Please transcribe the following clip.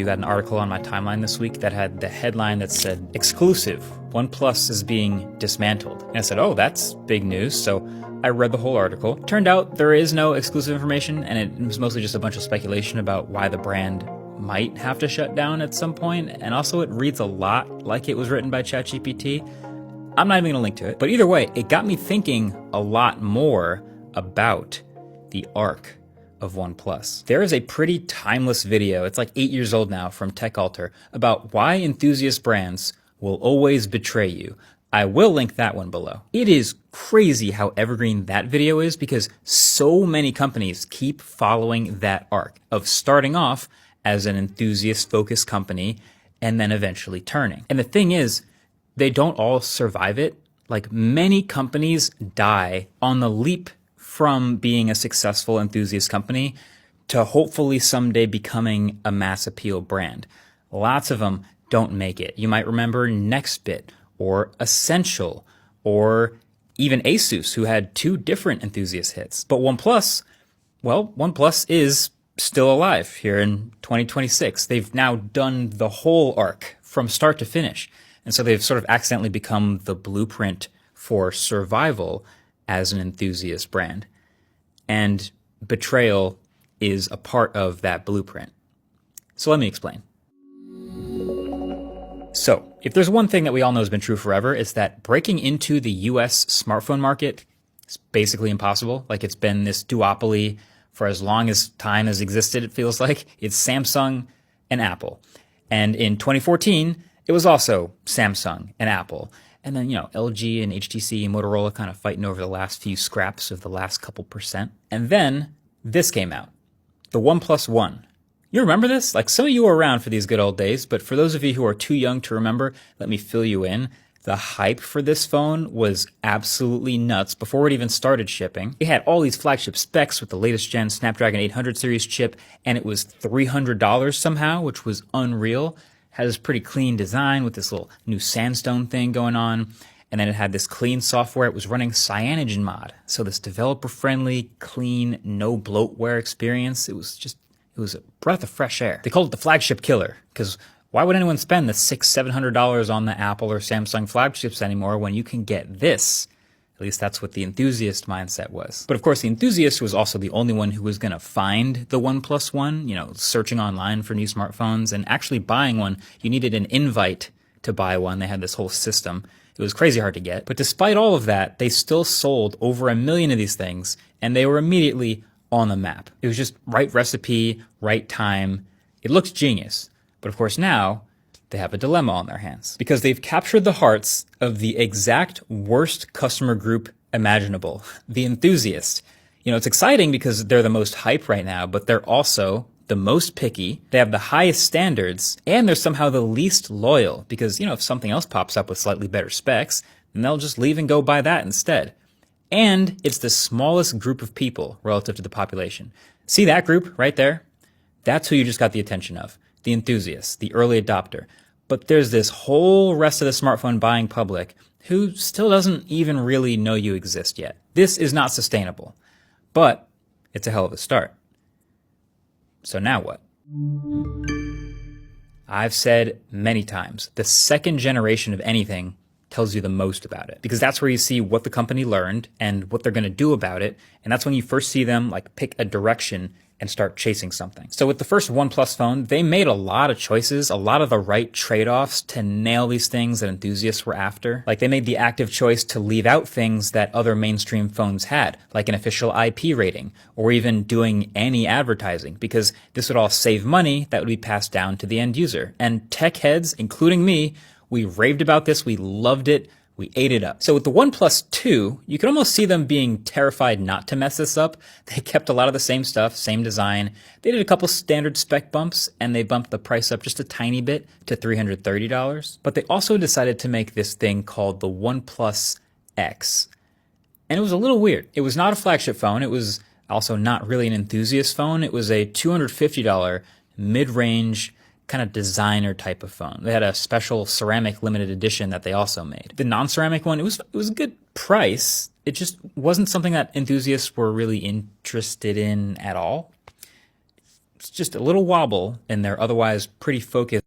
You got an article on my timeline this week that had the headline that said, "Exclusive, OnePlus is being dismantled." And I said, oh, that's big news. So I read the whole article. Turned out there is no exclusive information, and it was mostly just a bunch of speculation about why the brand might have to shut down at some point. And also it reads a lot like it was written by ChatGPT. I'm not even gonna link to it. But either way, it got me thinking a lot more about the arc of OnePlus. There is a pretty timeless video, it's like 8 years old now, from TechAltar about why enthusiast brands will always betray you. I will link that one below. It is crazy how evergreen that video is because so many companies keep following that arc of starting off as an enthusiast-focused company and then eventually turning. And the thing is, they don't all survive it. Like, many companies die on the leap from being a successful enthusiast company to hopefully someday becoming a mass appeal brand. Lots of them don't make it. You might remember Nextbit or Essential or even Asus, who had 2 different enthusiast hits. But OnePlus, well, OnePlus is still alive here in 2026. They've now done the whole arc from start to finish. And so they've sort of accidentally become the blueprint for survival as an enthusiast brand. And betrayal is a part of that blueprint. So let me explain. So, if there's one thing that we all know has been true forever, it's that breaking into the US smartphone market is basically impossible. Like, it's been this duopoly for as long as time has existed, it feels like. It's Samsung and Apple. And in 2014, it was also Samsung and Apple. And then, LG and HTC and Motorola kind of fighting over the last few scraps of the last couple percent. And then this came out, the OnePlus One. You remember this? Like, some of you were around for these good old days, but for those of you who are too young to remember, let me fill you in. The hype for this phone was absolutely nuts before it even started shipping. It had all these flagship specs with the latest gen Snapdragon 800 series chip, and it was $300 somehow, which was unreal. Had this pretty clean design with this little new sandstone thing going on. And then it had this clean software. It was running CyanogenMod. So this developer-friendly, clean, no bloatware experience. It was a breath of fresh air. They called it the flagship killer because why would anyone spend the $600-700 on the Apple or Samsung flagships anymore when you can get this? At least that's what the enthusiast mindset was. But of course, the enthusiast was also the only one who was going to find the OnePlus One, searching online for new smartphones and actually buying one. You needed an invite to buy one. They had this whole system. It was crazy hard to get. But despite all of that, they still sold over 1 million of these things, and they were immediately on the map. It was just right recipe, right time. It looked genius. But of course now, they have a dilemma on their hands because they've captured the hearts of the exact worst customer group imaginable, the enthusiast. It's exciting because they're the most hype right now, but they're also the most picky. They have the highest standards, and they're somehow the least loyal because, if something else pops up with slightly better specs, then they'll just leave and go buy that instead. And it's the smallest group of people relative to the population. See that group right there? That's who you just got the attention of. The enthusiast, the early adopter. But there's this whole rest of the smartphone buying public who still doesn't even really know you exist yet. This is not sustainable, but it's a hell of a start. So now what? I've said many times, the second generation of anything tells you the most about it because that's where you see what the company learned and what they're going to do about it. And that's when you first see them pick a direction and start chasing something. So with the first OnePlus phone, they made a lot of choices, a lot of the right trade-offs to nail these things that enthusiasts were after. Like, they made the active choice to leave out things that other mainstream phones had, like an official IP rating, or even doing any advertising, because this would all save money that would be passed down to the end user. And tech heads, including me, we raved about this, we loved it, we ate it up. So with the OnePlus 2, you can almost see them being terrified not to mess this up. They kept a lot of the same stuff, same design. They did a couple standard spec bumps, and they bumped the price up just a tiny bit to $330. But they also decided to make this thing called the OnePlus X. And it was a little weird. It was not a flagship phone. It was also not really an enthusiast phone. It was a $250 mid-range kind of designer type of phone. They had a special ceramic limited edition that they also made. The non-ceramic one, it was a good price. It just wasn't something that enthusiasts were really interested in at all. just a little wobble in their otherwise pretty focused